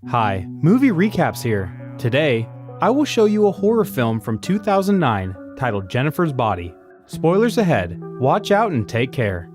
Hi, Movie Recaps here. Today, I will show you a horror film from 2009 titled Jennifer's Body. Spoilers ahead, watch out and take care.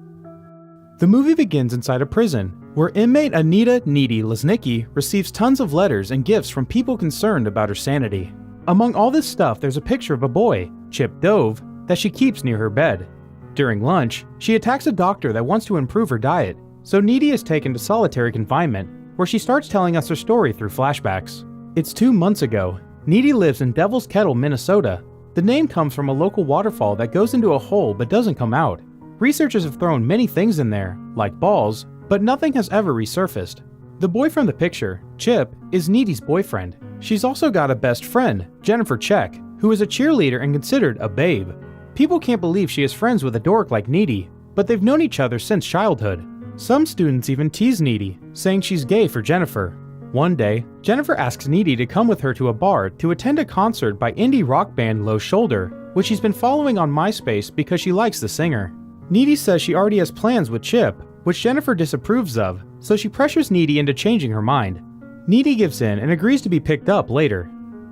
The movie begins inside a prison, where inmate Anita "Needy" Lesnicki receives tons of letters and gifts from people concerned about her sanity. Among all this stuff, there's a picture of a boy, Chip Dove, that she keeps near her bed. During lunch, she attacks a doctor that wants to improve her diet, so Needy is taken to solitary confinement, where she starts telling us her story through flashbacks. It's 2 months ago. Needy lives in Devil's Kettle, Minnesota. The name comes from a local waterfall that goes into a hole but doesn't come out. Researchers have thrown many things in there, like balls, but nothing has ever resurfaced. The boy from the picture, Chip, is Needy's boyfriend. She's also got a best friend, Jennifer Check, who is a cheerleader and considered a babe. People can't believe she is friends with a dork like Needy, but they've known each other since childhood. Some students even tease Needy, saying she's gay for Jennifer. One day, Jennifer asks Needy to come with her to a bar to attend a concert by indie rock band Low Shoulder, which she's been following on MySpace because she likes the singer. Needy says she already has plans with Chip, which Jennifer disapproves of, so she pressures Needy into changing her mind. Needy gives in and agrees to be picked up later.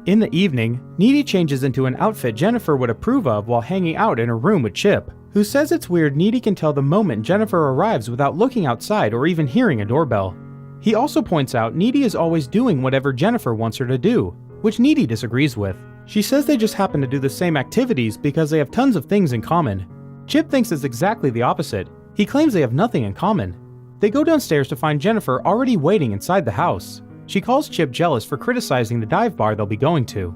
In the evening, Needy changes into an outfit Jennifer would approve of while hanging out in her room with Chip, who says it's weird Needy can tell the moment Jennifer arrives without looking outside or even hearing a doorbell. He also points out Needy is always doing whatever Jennifer wants her to do, which Needy disagrees with. She says they just happen to do the same activities because they have tons of things in common. Chip thinks it's exactly the opposite. He claims they have nothing in common. They go downstairs to find Jennifer already waiting inside the house. She calls Chip jealous for criticizing the dive bar they'll be going to.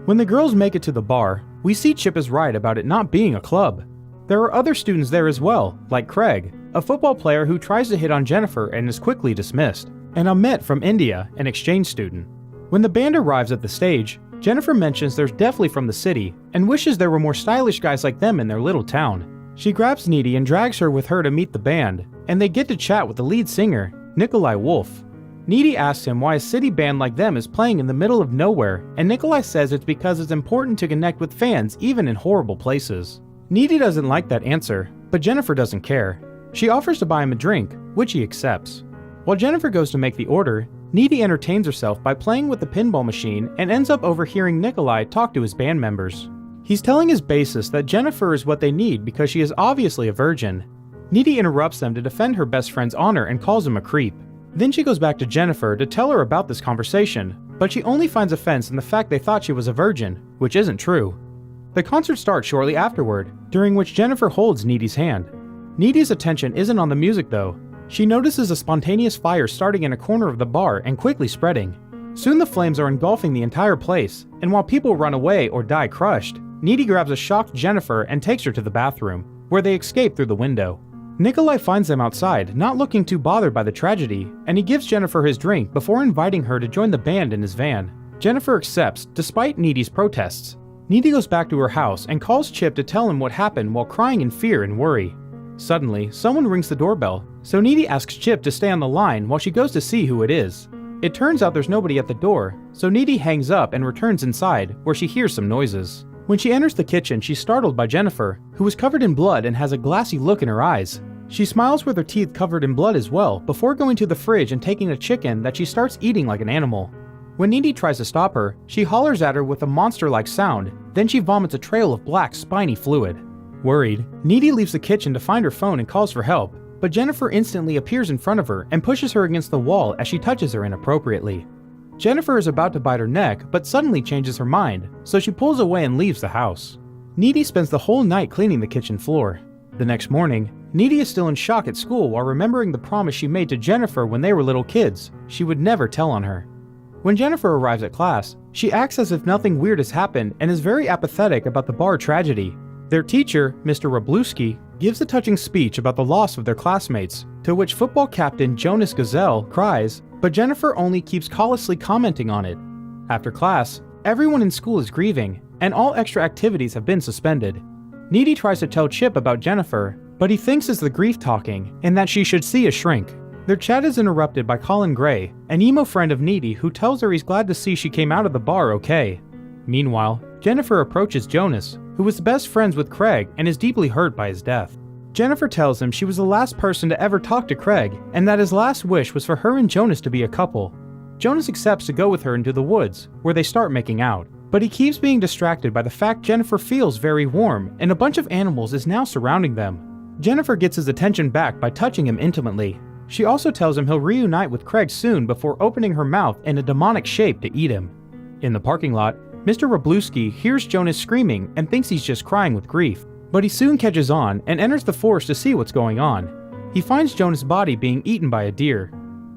When the girls make it to the bar, we see Chip is right about it not being a club. There are other students there as well, like Craig, a football player who tries to hit on Jennifer and is quickly dismissed, and Amit from India, an exchange student. When the band arrives at the stage, Jennifer mentions they're definitely from the city and wishes there were more stylish guys like them in their little town. She grabs Needy and drags her with her to meet the band, and they get to chat with the lead singer, Nikolai Wolf. Needy asks him why a city band like them is playing in the middle of nowhere, and Nikolai says it's because it's important to connect with fans even in horrible places. Needy doesn't like that answer, but Jennifer doesn't care. She offers to buy him a drink, which he accepts. While Jennifer goes to make the order, Needy entertains herself by playing with the pinball machine and ends up overhearing Nikolai talk to his band members. He's telling his bassist that Jennifer is what they need because she is obviously a virgin. Needy interrupts them to defend her best friend's honor and calls him a creep. Then she goes back to Jennifer to tell her about this conversation, but she only finds offense in the fact they thought she was a virgin, which isn't true. The concert starts shortly afterward, during which Jennifer holds Needy's hand. Needy's attention isn't on the music though. She notices a spontaneous fire starting in a corner of the bar and quickly spreading. Soon the flames are engulfing the entire place, and while people run away or die crushed, Needy grabs a shocked Jennifer and takes her to the bathroom, where they escape through the window. Nikolai finds them outside, not looking too bothered by the tragedy, and he gives Jennifer his drink before inviting her to join the band in his van. Jennifer accepts, despite Needy's protests. Needy goes back to her house and calls Chip to tell him what happened while crying in fear and worry. Suddenly, someone rings the doorbell, so Needy asks Chip to stay on the line while she goes to see who it is. It turns out there's nobody at the door, so Needy hangs up and returns inside, where she hears some noises. When she enters the kitchen, she's startled by Jennifer, who is covered in blood and has a glassy look in her eyes. She smiles with her teeth covered in blood as well, before going to the fridge and taking a chicken that she starts eating like an animal. When Needy tries to stop her, she hollers at her with a monster-like sound, then she vomits a trail of black, spiny fluid. Worried, Needy leaves the kitchen to find her phone and calls for help, but Jennifer instantly appears in front of her and pushes her against the wall as she touches her inappropriately. Jennifer is about to bite her neck, but suddenly changes her mind, so she pulls away and leaves the house. Needy spends the whole night cleaning the kitchen floor. The next morning, Needy is still in shock at school while remembering the promise she made to Jennifer when they were little kids. She would never tell on her. When Jennifer arrives at class, she acts as if nothing weird has happened and is very apathetic about the bar tragedy. Their teacher, Mr. Wroblewski, gives a touching speech about the loss of their classmates, to which football captain Jonas Gazelle cries, but Jennifer only keeps callously commenting on it. After class, everyone in school is grieving, and all extra activities have been suspended. Needy tries to tell Chip about Jennifer, but he thinks it's the grief talking and that she should see a shrink. Their chat is interrupted by Colin Gray, an emo friend of Needy who tells her he's glad to see she came out of the bar okay. Meanwhile, Jennifer approaches Jonas, who was best friends with Craig and is deeply hurt by his death. Jennifer tells him she was the last person to ever talk to Craig, and that his last wish was for her and Jonas to be a couple. Jonas accepts to go with her into the woods, where they start making out. But he keeps being distracted by the fact Jennifer feels very warm, and a bunch of animals is now surrounding them. Jennifer gets his attention back by touching him intimately. She also tells him he'll reunite with Craig soon before opening her mouth in a demonic shape to eat him. In the parking lot, Mr. Wroblewski hears Jonas screaming and thinks he's just crying with grief, but he soon catches on and enters the forest to see what's going on. He finds Jonas' body being eaten by a deer.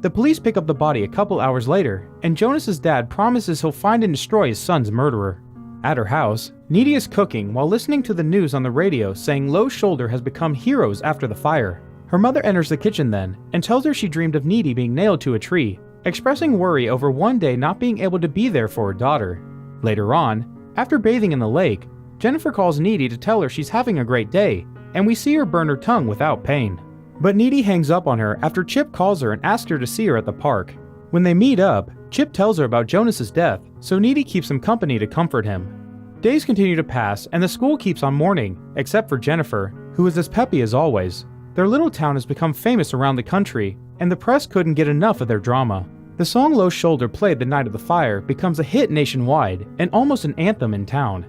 The police pick up the body a couple hours later, and Jonas' dad promises he'll find and destroy his son's murderer. At her house, Needy is cooking while listening to the news on the radio saying Low Shoulder has become heroes after the fire. Her mother enters the kitchen then, and tells her she dreamed of Needy being nailed to a tree, expressing worry over one day not being able to be there for her daughter. Later on, after bathing in the lake, Jennifer calls Needy to tell her she's having a great day, and we see her burn her tongue without pain. But Needy hangs up on her after Chip calls her and asks her to see her at the park. When they meet up, Chip tells her about Jonas' death, so Needy keeps him company to comfort him. Days continue to pass, and the school keeps on mourning, except for Jennifer, who is as peppy as always. Their little town has become famous around the country, and the press couldn't get enough of their drama. The song Low Shoulder played the night of the fire becomes a hit nationwide, and almost an anthem in town.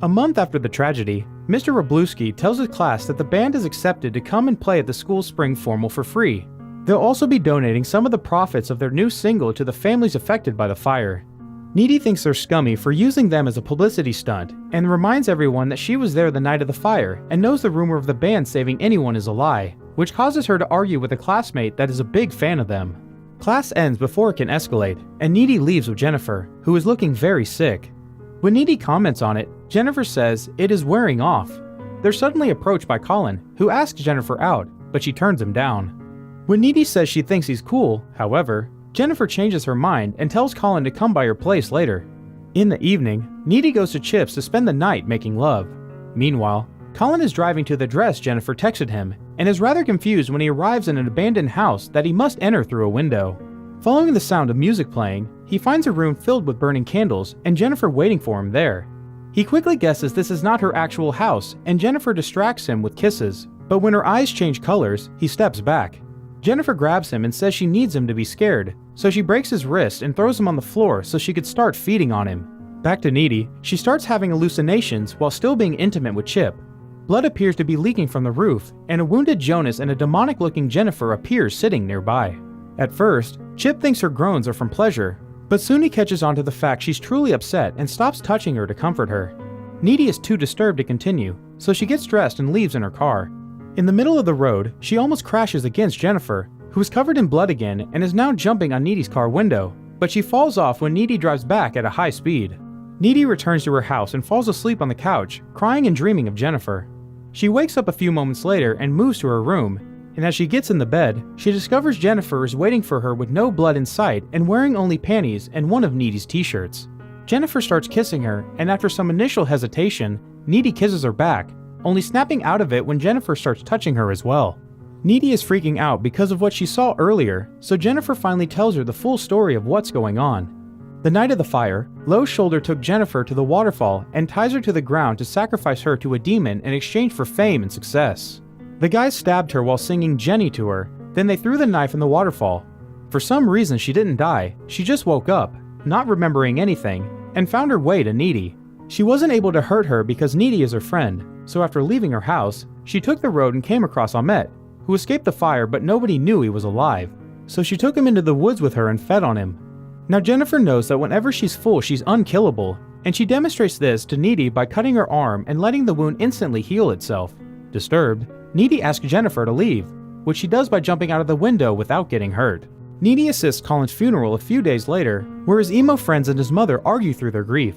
A month after the tragedy, Mr. Wroblewski tells his class that the band is accepted to come and play at the school's spring formal for free. They'll also be donating some of the profits of their new single to the families affected by the fire. Needy thinks they're scummy for using them as a publicity stunt, and reminds everyone that she was there the night of the fire and knows the rumor of the band saving anyone is a lie, which causes her to argue with a classmate that is a big fan of them. Class ends before it can escalate, and Needy leaves with Jennifer, who is looking very sick. When Needy comments on it, Jennifer says it is wearing off. They're suddenly approached by Colin, who asks Jennifer out, but she turns him down. When Needy says she thinks he's cool, however, Jennifer changes her mind and tells Colin to come by her place later. In the evening, Needy goes to Chip's to spend the night making love. Meanwhile, Colin is driving to the address Jennifer texted him, and is rather confused when he arrives in an abandoned house that he must enter through a window. Following the sound of music playing, he finds a room filled with burning candles and Jennifer waiting for him there. He quickly guesses this is not her actual house, and Jennifer distracts him with kisses, but when her eyes change colors, he steps back. Jennifer grabs him and says she needs him to be scared, so she breaks his wrist and throws him on the floor so she could start feeding on him. Back to Needy, she starts having hallucinations while still being intimate with Chip. Blood appears to be leaking from the roof, and a wounded Jonas and a demonic-looking Jennifer appears sitting nearby. At first, Chip thinks her groans are from pleasure, but soon he catches on to the fact she's truly upset and stops touching her to comfort her. Needy is too disturbed to continue, so she gets dressed and leaves in her car. In the middle of the road, she almost crashes against Jennifer, who is covered in blood again and is now jumping on Needy's car window, but she falls off when Needy drives back at a high speed. Needy returns to her house and falls asleep on the couch, crying and dreaming of Jennifer. She wakes up a few moments later and moves to her room, and as she gets in the bed, she discovers Jennifer is waiting for her with no blood in sight and wearing only panties and one of Needy's t-shirts. Jennifer starts kissing her, and after some initial hesitation, Needy kisses her back, only snapping out of it when Jennifer starts touching her as well. Needy is freaking out because of what she saw earlier, so Jennifer finally tells her the full story of what's going on. The night of the fire, Low Shoulder took Jennifer to the waterfall and ties her to the ground to sacrifice her to a demon in exchange for fame and success. The guys stabbed her while singing Jenny to her, then they threw the knife in the waterfall. For some reason she didn't die, she just woke up, not remembering anything, and found her way to Needy. She wasn't able to hurt her because Needy is her friend, so after leaving her house, she took the road and came across Ahmet, who escaped the fire but nobody knew he was alive, so she took him into the woods with her and fed on him. Now Jennifer knows that whenever she's full she's unkillable, and she demonstrates this to Needy by cutting her arm and letting the wound instantly heal itself. Disturbed, Needy asks Jennifer to leave, which she does by jumping out of the window without getting hurt. Needy assists Colin's funeral a few days later, where his emo friends and his mother argue through their grief.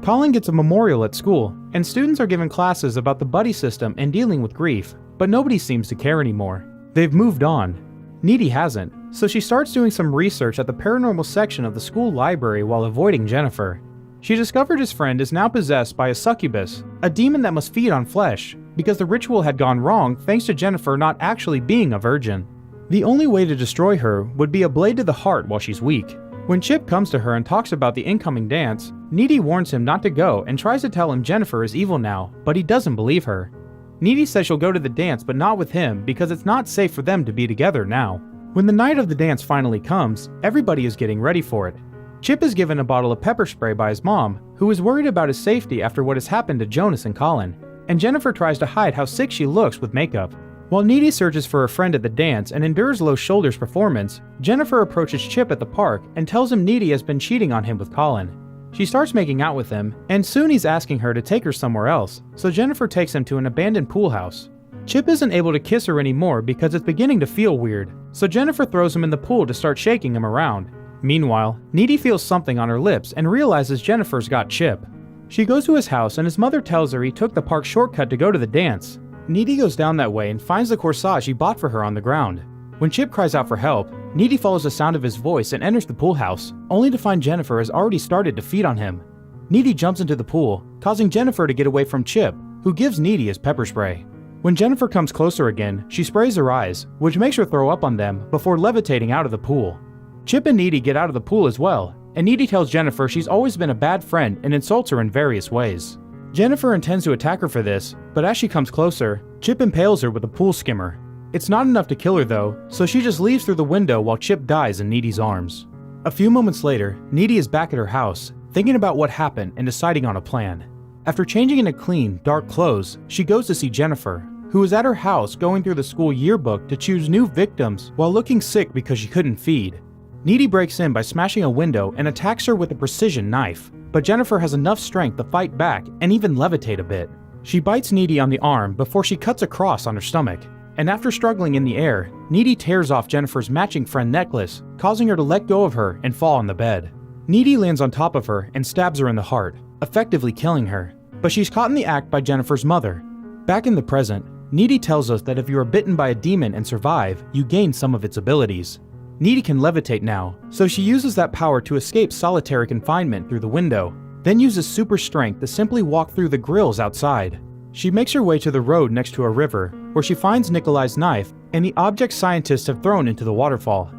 Colin gets a memorial at school, and students are given classes about the buddy system and dealing with grief, but nobody seems to care anymore. They've moved on. Needy hasn't, so she starts doing some research at the paranormal section of the school library while avoiding Jennifer. She discovered his friend is now possessed by a succubus, a demon that must feed on flesh, because the ritual had gone wrong thanks to Jennifer not actually being a virgin. The only way to destroy her would be a blade to the heart while she's weak. When Chip comes to her and talks about the incoming dance, Needy warns him not to go and tries to tell him Jennifer is evil now, but he doesn't believe her. Needy says she'll go to the dance but not with him because it's not safe for them to be together now. When the night of the dance finally comes, everybody is getting ready for it. Chip is given a bottle of pepper spray by his mom, who is worried about his safety after what has happened to Jonas and Colin, and Jennifer tries to hide how sick she looks with makeup. While Needy searches for a friend at the dance and endures Low Shoulder's performance, Jennifer approaches Chip at the park and tells him Needy has been cheating on him with Colin. She starts making out with him, and soon he's asking her to take her somewhere else, so Jennifer takes him to an abandoned pool house. Chip isn't able to kiss her anymore because it's beginning to feel weird, so Jennifer throws him in the pool to start shaking him around. Meanwhile, Needy feels something on her lips and realizes Jennifer's got Chip. She goes to his house and his mother tells her he took the park shortcut to go to the dance. Needy goes down that way and finds the corsage he bought for her on the ground. When Chip cries out for help, Needy follows the sound of his voice and enters the pool house, only to find Jennifer has already started to feed on him. Needy jumps into the pool, causing Jennifer to get away from Chip, who gives Needy his pepper spray. When Jennifer comes closer again, she sprays her eyes, which makes her throw up on them before levitating out of the pool. Chip and Needy get out of the pool as well, and Needy tells Jennifer she's always been a bad friend and insults her in various ways. Jennifer intends to attack her for this, but as she comes closer, Chip impales her with a pool skimmer. It's not enough to kill her though, so she just leaves through the window while Chip dies in Needy's arms. A few moments later, Needy is back at her house, thinking about what happened and deciding on a plan. After changing into clean, dark clothes, she goes to see Jennifer, who is at her house going through the school yearbook to choose new victims while looking sick because she couldn't feed. Needy breaks in by smashing a window and attacks her with a precision knife, but Jennifer has enough strength to fight back and even levitate a bit. She bites Needy on the arm before she cuts a cross on her stomach, and after struggling in the air, Needy tears off Jennifer's matching friend necklace, causing her to let go of her and fall on the bed. Needy lands on top of her and stabs her in the heart, effectively killing her, but she's caught in the act by Jennifer's mother. Back in the present, Needy tells us that if you are bitten by a demon and survive, you gain some of its abilities. Needy can levitate now, so she uses that power to escape solitary confinement through the window, then uses super strength to simply walk through the grills outside. She makes her way to the road next to a river, where she finds Nikolai's knife and the object scientists have thrown into the waterfall.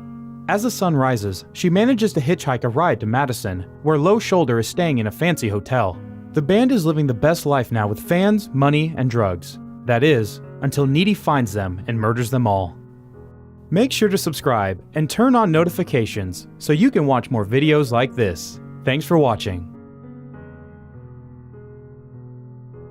As the sun rises, she manages to hitchhike a ride to Madison, where Low Shoulder is staying in a fancy hotel. The band is living the best life now with fans, money, and drugs. That is, until Needy finds them and murders them all. Make sure to subscribe and turn on notifications so you can watch more videos like this. Thanks for watching.